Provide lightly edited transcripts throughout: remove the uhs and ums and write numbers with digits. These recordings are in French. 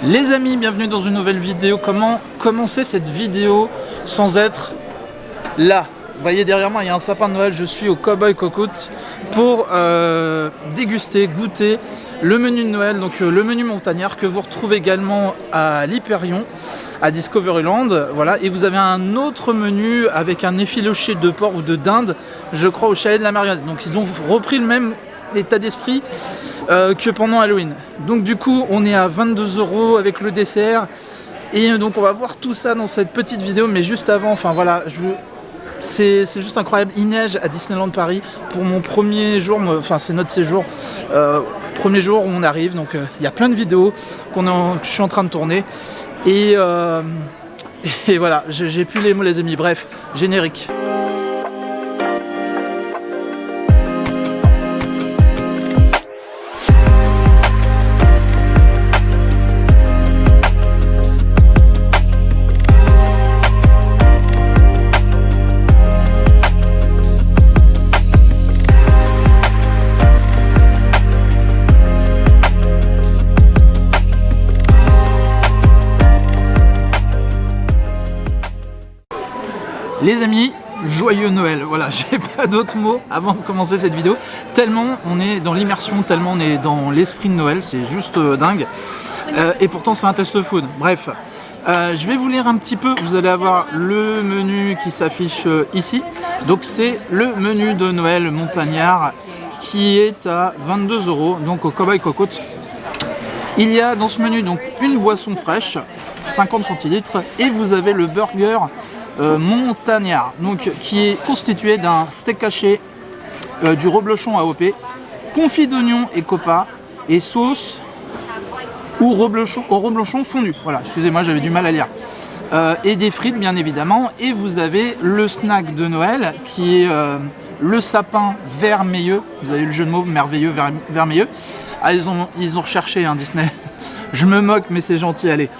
Les amis, bienvenue dans une nouvelle vidéo. Comment commencer cette vidéo sans être là? Vous voyez derrière moi, il y a un sapin de Noël. Je suis au Cowboy Cocotte pour déguster, goûter le menu de Noël, donc le menu montagnard que vous retrouvez également à l'Hyperion, à Discoveryland. Voilà. Et vous avez un autre menu avec un effiloché de porc ou de dinde, je crois, au chalet de la Marionnette. Donc ils ont repris le même état d'esprit que pendant Halloween. Donc du coup on est à 22 € avec le dessert et donc on va voir tout ça dans cette petite vidéo. Mais juste avant, enfin voilà, c'est juste incroyable. Il neige à Disneyland Paris pour mon premier jour, enfin c'est notre séjour, premier jour où on arrive, donc il y a plein de vidéos que je suis en train de tourner et voilà, j'ai plus les mots les amis. Bref, générique. Les amis, joyeux Noël, voilà, j'ai pas d'autres mots avant de commencer cette vidéo, tellement on est dans l'immersion, tellement on est dans l'esprit de Noël, c'est juste dingue, et pourtant c'est un test food. Bref, je vais vous lire un petit peu, vous allez avoir le menu qui s'affiche ici, donc c'est le menu de Noël montagnard qui est à 22 €, donc au Cowboy Cocotte. Il y a dans ce menu donc une boisson fraîche, 50 centilitres, et vous avez le burger montagnard, donc qui est constitué d'un steak haché, du reblochon AOP, confit d'oignon et copa et sauce ou reblochon fondu. Voilà, excusez-moi, j'avais du mal à lire. Et des frites bien évidemment. Et vous avez le snack de Noël qui est le sapin vermeilleux. Vous avez le jeu de mots merveilleux, vermeilleux. Ah, ils ont recherché Disney. Je me moque, mais c'est gentil, allez.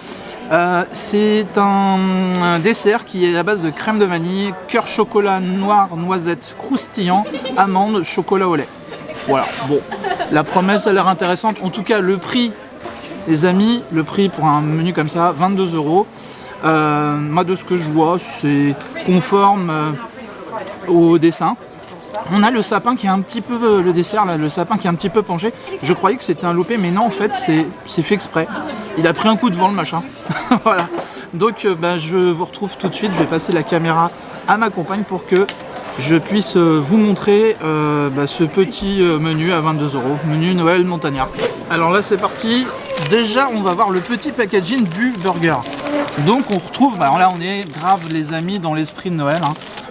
C'est un dessert qui est à base de crème de vanille, cœur chocolat noir, noisette croustillant, amande, chocolat au lait. Voilà, bon, la promesse a l'air intéressante. En tout cas, le prix, les amis, le prix pour un menu comme ça, 22 €. Moi, de ce que je vois, c'est conforme au dessin. On a le sapin qui est un petit peu, le dessert là, le sapin qui est un petit peu penché. Je croyais que c'était un loupé, mais non, en fait c'est fait exprès. Il a pris un coup de vent le machin. Voilà. Donc je vous retrouve tout de suite. Je vais passer la caméra à ma compagne pour que je puisse vous montrer ce petit menu à 22 €, menu Noël montagnard. Alors là c'est parti. Déjà on va voir le petit packaging du burger. Donc on retrouve, là on est grave les amis dans l'esprit de Noël.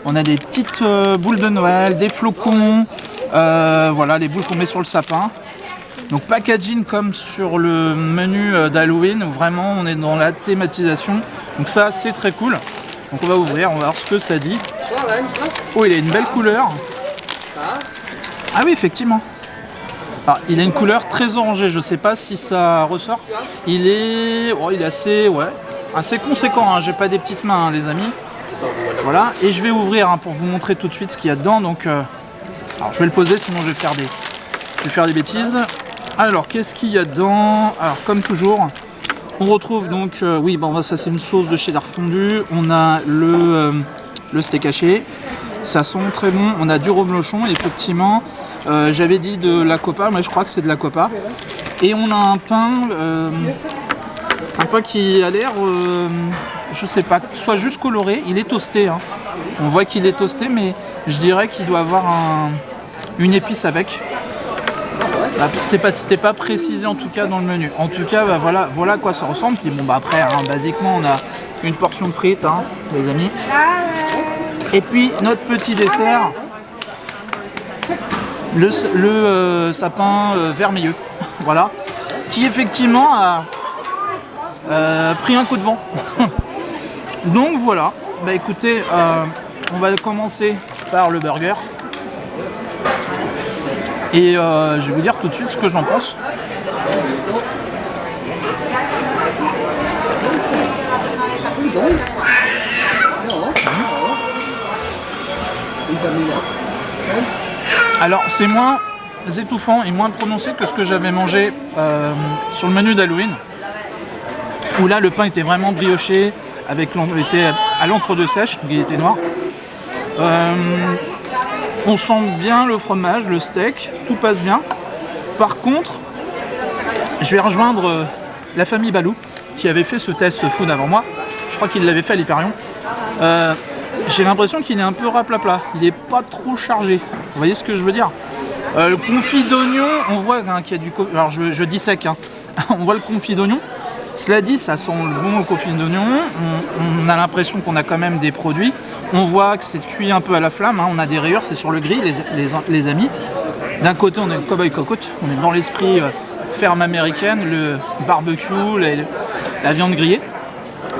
On a des petites boules de Noël, des flocons, voilà les boules qu'on met sur le sapin. Donc packaging comme sur le menu d'Halloween où vraiment on est dans la thématisation. Donc ça c'est très cool. Donc on va ouvrir, on va voir ce que ça dit. Oh, il a une belle couleur. Ah oui, effectivement. Alors, il a une couleur très orangée, je sais pas si ça ressort. Il est assez conséquent, j'ai pas des petites mains les amis. Voilà, et je vais ouvrir pour vous montrer tout de suite ce qu'il y a dedans. Donc alors je vais le poser, sinon je vais faire des bêtises. Alors qu'est-ce qu'il y a dedans? Alors comme toujours, on retrouve donc ça c'est une sauce de cheddar fondu. On a le steak haché, ça sent très bon. On a du reblochon, effectivement. J'avais dit de la copa, mais je crois que c'est de la copa. Et on a un pain qui a l'air, je sais pas, soit juste coloré. Il est toasté. On voit qu'il est toasté, mais je dirais qu'il doit avoir une épice avec. C'était pas précisé en tout cas dans le menu. En tout cas, voilà à quoi ça ressemble. Puis bon, après, basiquement, on a une portion de frites, les amis. Et puis notre petit dessert, le sapin vermeilleux, voilà, qui effectivement a pris un coup de vent. Donc voilà, écoutez, on va commencer par le burger. Et je vais vous dire tout de suite ce que j'en pense. Alors c'est moins étouffant et moins prononcé que ce que j'avais mangé sur le menu d'Halloween. où là le pain était vraiment brioché, avec était à l'encre de sèche, donc il était noir. On sent bien le fromage, le steak, tout passe bien. Par contre, je vais rejoindre la famille Balou, qui avait fait ce test food avant moi. Je crois qu'il l'avait fait à l'Hyperion. J'ai l'impression qu'il est un peu raplapla, il n'est pas trop chargé. Vous voyez ce que je veux dire? Le confit d'oignon, on voit qu'il y a du... Alors je dissèque, hein. On voit le confit d'oignon. Cela dit, ça sent le bon confit d'oignon. On a l'impression qu'on a quand même des produits. On voit que c'est cuit un peu à la flamme, hein. On a des rayures, c'est sur le grill, les amis. D'un côté, on est cowboy cocotte, on est dans l'esprit ferme américaine, le barbecue, la viande grillée.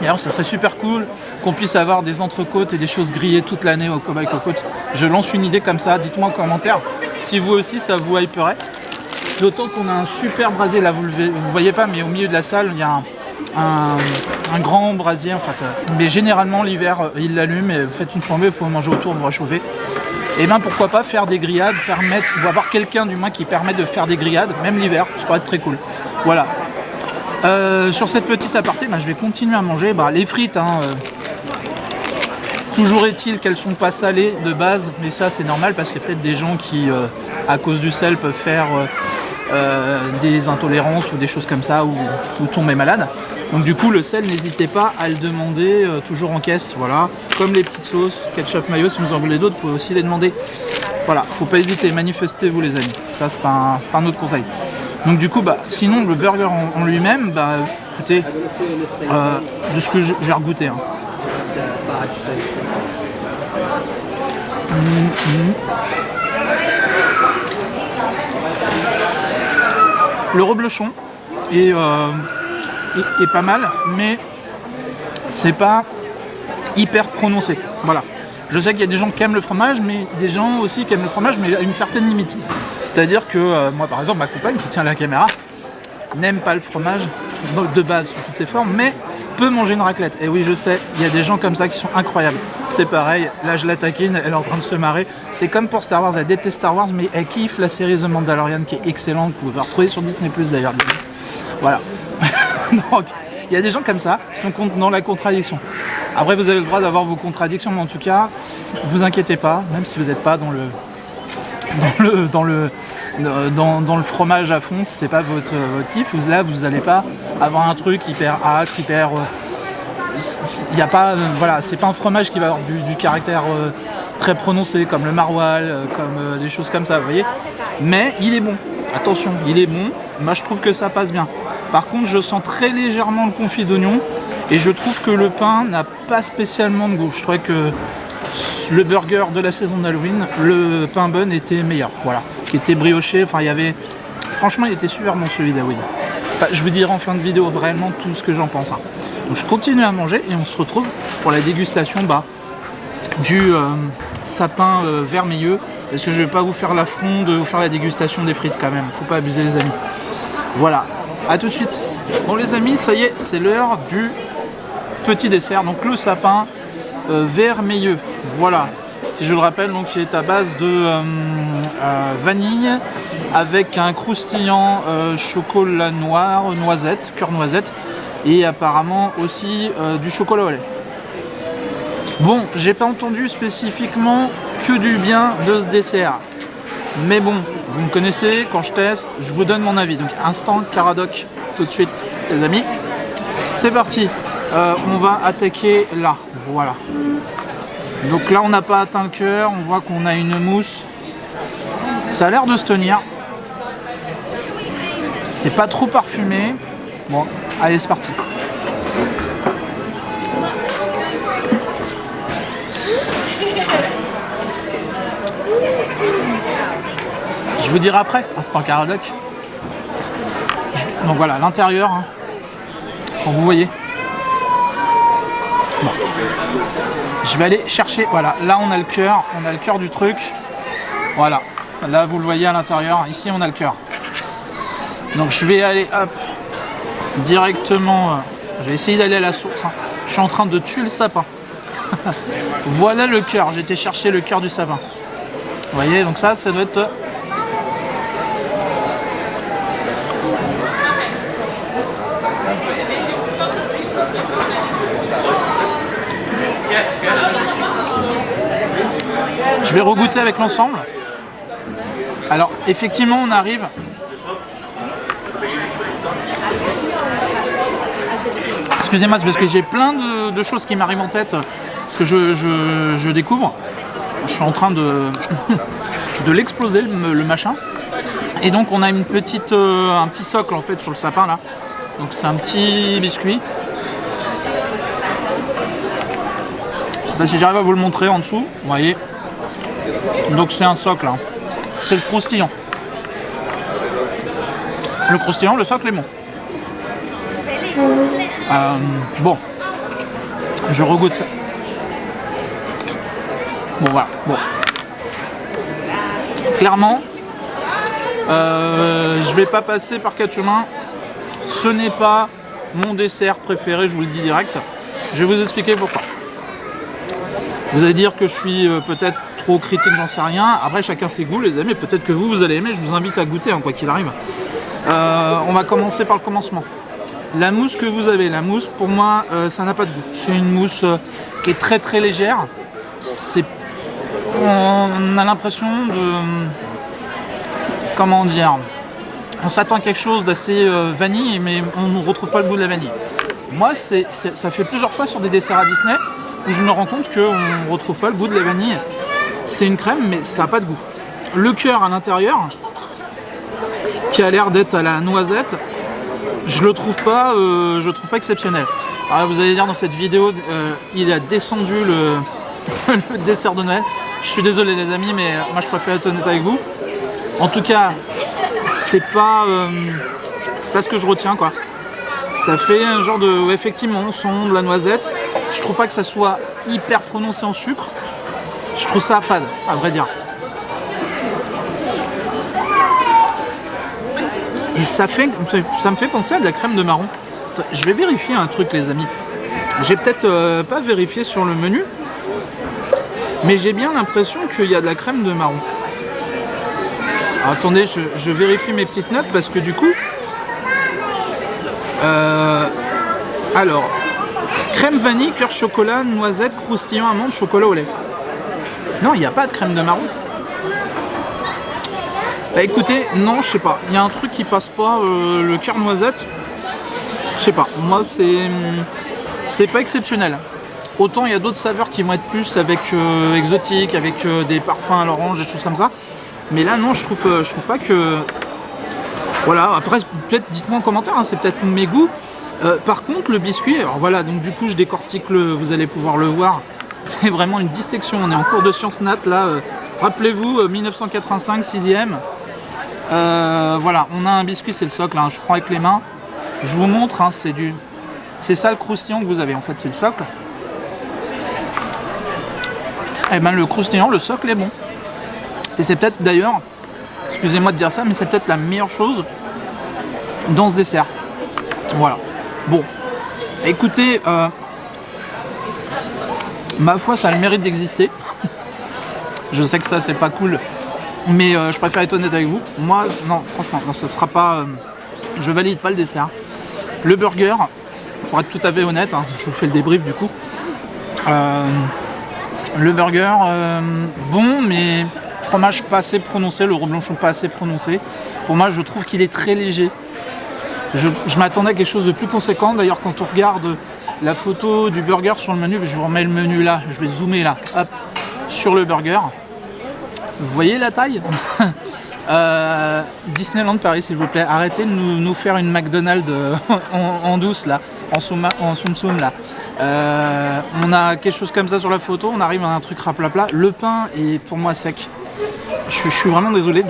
Et alors, ça serait super cool qu'on puisse avoir des entrecôtes et des choses grillées toute l'année au cowboy cocotte. Je lance une idée comme ça, dites-moi en commentaire si vous aussi ça vous hyperait. D'autant qu'on a un super brasier, là vous voyez pas, mais au milieu de la salle, il y a un grand brasier en fait. Mais généralement l'hiver, il l'allume et vous faites une flambée, vous pouvez manger autour, vous réchauffez. Et bien pourquoi pas faire des grillades, ou avoir quelqu'un du moins qui permet de faire des grillades, même l'hiver, ça pourrait être très cool. Voilà. Sur cette petite aparté, je vais continuer à manger les frites. Hein, toujours est-il qu'elles sont pas salées de base, mais ça c'est normal parce qu'il y a peut-être des gens qui, à cause du sel, peuvent faire des intolérances ou des choses comme ça, ou tomber malade. Donc du coup le sel, n'hésitez pas à le demander toujours en caisse, voilà. Comme les petites sauces, ketchup, mayo, si vous en voulez d'autres, vous pouvez aussi les demander. Voilà, faut pas hésiter, manifestez-vous les amis, ça c'est un autre conseil. Donc du coup, sinon le burger en lui-même, écoutez, de ce que j'ai regoûté. Hein. Le reblochon est pas mal, mais c'est pas hyper prononcé. Voilà. Je sais qu'il y a des gens qui aiment le fromage, mais des gens aussi qui aiment le fromage, mais à une certaine limite. C'est-à-dire que moi, par exemple, ma compagne qui tient la caméra n'aime pas le fromage de base sous toutes ses formes, mais peut manger une raclette. Et oui, je sais, il y a des gens comme ça qui sont incroyables. C'est pareil, là je la taquine, elle est en train de se marrer. C'est comme pour Star Wars, elle déteste Star Wars, mais elle kiffe la série The Mandalorian qui est excellente, que vous pouvez retrouver sur Disney+, d'ailleurs. Voilà. Donc, il y a des gens comme ça qui sont dans la contradiction. Après, vous avez le droit d'avoir vos contradictions, mais en tout cas, vous inquiétez pas, même si vous n'êtes pas dans le fromage à fond, si c'est pas votre kiff, là vous n'allez pas avoir un truc hyper acre, hyper... Il n'y a pas... voilà, c'est pas un fromage qui va avoir du caractère très prononcé, comme le maroilles, comme des choses comme ça, vous voyez. Mais il est bon, attention, il est bon, moi je trouve que ça passe bien. Par contre, je sens très légèrement le confit d'oignon, et je trouve que le pain n'a pas spécialement de goût. Je trouvais que le burger de la saison d'Halloween, le pain bun était meilleur, voilà, qui était brioché, enfin il y avait... Franchement, il était super bon celui d'Halloween. Enfin, je vous dirai en fin de vidéo vraiment tout ce que j'en pense. Hein. Donc je continue à manger et on se retrouve pour la dégustation du sapin vermeilleux. Parce que je vais pas vous faire l'affront de vous faire la dégustation des frites quand même, faut pas abuser les amis. Voilà, à tout de suite. Bon les amis, ça y est, c'est l'heure du petit dessert, donc le sapin vermeilleux, voilà, si je le rappelle, donc qui est à base de vanille avec un croustillant chocolat noir, noisette, cœur noisette, et apparemment aussi du chocolat au lait. Bon, j'ai pas entendu spécifiquement que du bien de ce dessert, mais bon, vous me connaissez, quand je teste, je vous donne mon avis. Donc instant Caradoc tout de suite les amis, c'est parti. On va attaquer là, voilà. Donc là on n'a pas atteint le cœur, on voit qu'on a une mousse. Ça a l'air de se tenir. C'est pas trop parfumé. Bon, allez c'est parti. Je vous dirai après, instant Caradoc. Donc voilà, l'intérieur, hein, comme vous voyez. Bon. Je vais aller chercher, voilà, là on a le cœur du truc. Voilà, là vous le voyez à l'intérieur, ici on a le cœur. Donc je vais aller, hop, directement, je vais essayer d'aller à la source. Hein. Je suis en train de tuer le sapin. Voilà le cœur, j'ai été chercher le cœur du sapin. Vous voyez, donc ça doit être... Je vais regoûter avec l'ensemble. Alors effectivement on arrive. Excusez-moi, c'est parce que j'ai plein de choses qui m'arrivent en tête, parce que je découvre. Je suis en train de l'exploser le machin. Et donc on a un petit socle en fait sur le sapin là. Donc c'est un petit biscuit. Je sais pas si j'arrive à vous le montrer en dessous, vous voyez. Donc c'est un socle, hein. C'est le croustillant. Le croustillant, le socle est bon. Bon, je regoute. Bon voilà, bon. Clairement, je vais pas passer par quatre chemins. Ce n'est pas mon dessert préféré, je vous le dis direct. Je vais vous expliquer pourquoi. Vous allez dire que je suis peut-être trop critique, j'en sais rien. Après, chacun ses goûts, les amis. Peut-être que vous allez aimer. Je vous invite à goûter, hein, quoi qu'il arrive. On va commencer par le commencement. La mousse que vous avez, la mousse, pour moi, ça n'a pas de goût. C'est une mousse qui est très très légère. On a l'impression de... Comment dire? On s'attend à quelque chose d'assez vanille, mais on ne retrouve pas le goût de la vanille. Moi, ça fait plusieurs fois sur des desserts à Disney où je me rends compte qu'on ne retrouve pas le goût de la vanille. C'est une crème, mais ça n'a pas de goût. Le cœur à l'intérieur, qui a l'air d'être à la noisette, je le trouve pas exceptionnel. Alors, vous allez dire dans cette vidéo, il a descendu le dessert de Noël. Je suis désolé les amis, mais moi je préfère être honnête avec vous. En tout cas, c'est pas ce que je retiens quoi. Ça fait un genre de, effectivement, on sent de la noisette. Je trouve pas que ça soit hyper prononcé en sucre. Je trouve ça fade, à vrai dire. Et ça me fait penser à de la crème de marron. Je vais vérifier un truc les amis. J'ai peut-être pas vérifié sur le menu, mais j'ai bien l'impression qu'il y a de la crème de marron. Alors, attendez, je vérifie mes petites notes parce que du coup... alors, crème vanille, cœur chocolat, noisette, croustillant, amande, chocolat au lait. Non, il n'y a pas de crème de marron. Bah écoutez, non, je sais pas. Il y a un truc qui passe pas, le cœur noisette. Je sais pas. Moi, c'est pas exceptionnel. Autant il y a d'autres saveurs qui vont être plus avec exotiques, avec des parfums à l'orange, des choses comme ça. Mais là, non, je trouve pas que... Voilà, après, peut-être dites-moi en commentaire, hein, c'est peut-être mes goûts. Par contre, le biscuit, alors voilà, donc du coup, je décortique vous allez pouvoir le voir. C'est vraiment une dissection, on est en cours de sciences nat, là. Rappelez-vous, 1985, 6e. Voilà, on a un biscuit, c'est le socle, hein, je prends avec les mains. Je vous montre, hein, c'est ça le croustillant que vous avez, en fait, c'est le socle. Et ben le croustillant, le socle est bon. Et c'est peut-être d'ailleurs, excusez-moi de dire ça, mais c'est peut-être la meilleure chose dans ce dessert. Voilà. Bon, écoutez, ma foi, ça a le mérite d'exister. Je sais que ça, c'est pas cool, mais je préfère être honnête avec vous. Moi, non, franchement, non, ça sera pas... je valide pas le dessert. Le burger, pour être tout à fait honnête, hein, je vous fais le débrief du coup. Le burger, bon, mais fromage pas assez prononcé, le reblochon pas assez prononcé. Pour moi, je trouve qu'il est très léger. Je m'attendais à quelque chose de plus conséquent. D'ailleurs, quand on regarde la photo du burger sur le menu, je vous remets le menu là, je vais zoomer là, hop, sur le burger. Vous voyez la taille? Disneyland Paris, s'il vous plaît, arrêtez de nous faire une McDonald's en douce là, en soum soum là. On a quelque chose comme ça sur la photo, on arrive à un truc raplapla. Le pain est pour moi sec. Je suis vraiment désolé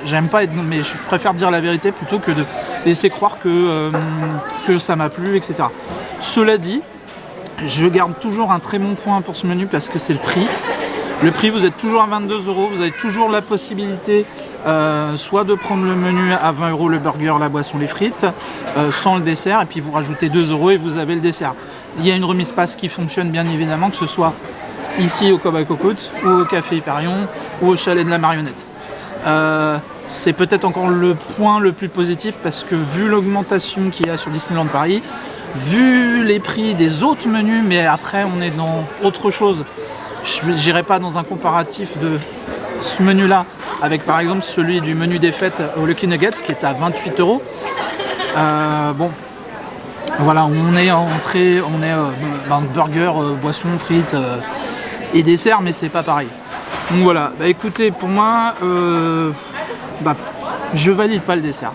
j'aime pas être, mais je préfère dire la vérité plutôt que de laisser croire que ça m'a plu, etc. Cela dit, je garde toujours un très bon point pour ce menu parce que c'est le prix. Le prix, vous êtes toujours à 22 €, vous avez toujours la possibilité soit de prendre le menu à 20 € le burger, la boisson, les frites, sans le dessert, et puis vous rajoutez 2 € et vous avez le dessert. Il y a une remise passe qui fonctionne bien évidemment, que ce soit ici au Cowboy Cocotte, ou au Café Hyperion, ou au Chalet de la Marionnette. C'est peut-être encore le point le plus positif parce que vu l'augmentation qu'il y a sur Disneyland Paris, vu les prix des autres menus, mais après on est dans autre chose. Je n'irai pas dans un comparatif de ce menu là avec par exemple celui du menu des fêtes au Lucky Nuggets qui est à 28 €. Bon, voilà, on est en entrée, on est burger, boisson, frites et dessert, mais c'est pas pareil. Donc voilà, bah écoutez, pour moi, je valide pas le dessert,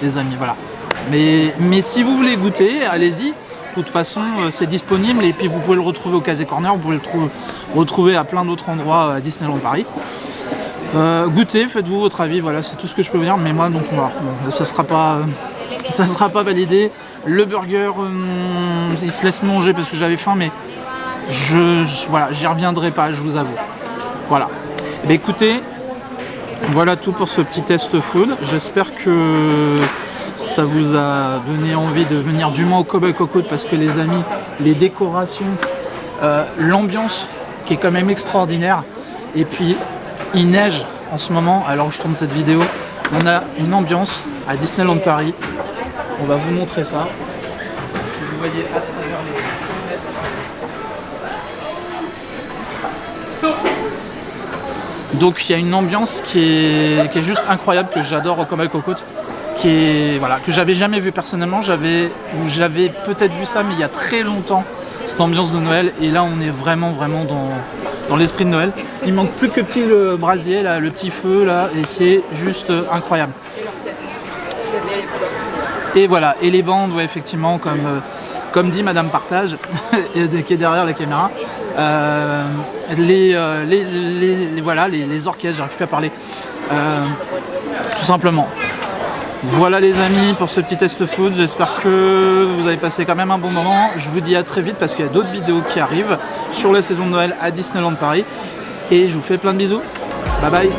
les amis, voilà. Mais si vous voulez goûter, allez-y. De toute façon, c'est disponible et puis vous pouvez le retrouver au Casey Corner, vous pouvez le retrouver à plein d'autres endroits à Disneyland Paris. Goûtez, faites-vous votre avis, voilà, c'est tout ce que je peux vous dire. Mais moi, donc voilà, ça sera pas validé. Le burger, il se laisse manger parce que j'avais faim, mais voilà, j'y reviendrai pas, je vous avoue. Voilà. Mais écoutez, voilà tout pour ce petit test food. J'espère que ça vous a donné envie de venir dûment au Cowboy Cocotte parce que les amis, les décorations, l'ambiance qui est quand même extraordinaire. Et puis il neige en ce moment, alors que je tourne cette vidéo. On a une ambiance à Disneyland Paris. On va vous montrer ça. Si vous voyez à travers les fenêtres. Donc il y a une ambiance qui est juste incroyable, que j'adore au Cowboy Cocotte, que j'avais jamais vu personnellement. J'avais peut-être vu ça, mais il y a très longtemps, cette ambiance de Noël. Et là, on est vraiment dans l'esprit de Noël. Il manque plus que le brasier, là, le petit feu, là, et c'est juste incroyable. Et voilà, et les bandes, ouais, effectivement, comme dit Madame Partage, qui est derrière la caméra, les orchestres, j'arrive plus à parler, tout simplement. Voilà les amis pour ce petit test food, j'espère que vous avez passé quand même un bon moment. Je vous dis à très vite parce qu'il y a d'autres vidéos qui arrivent sur la saison de Noël à Disneyland Paris. Et je vous fais plein de bisous. Bye bye.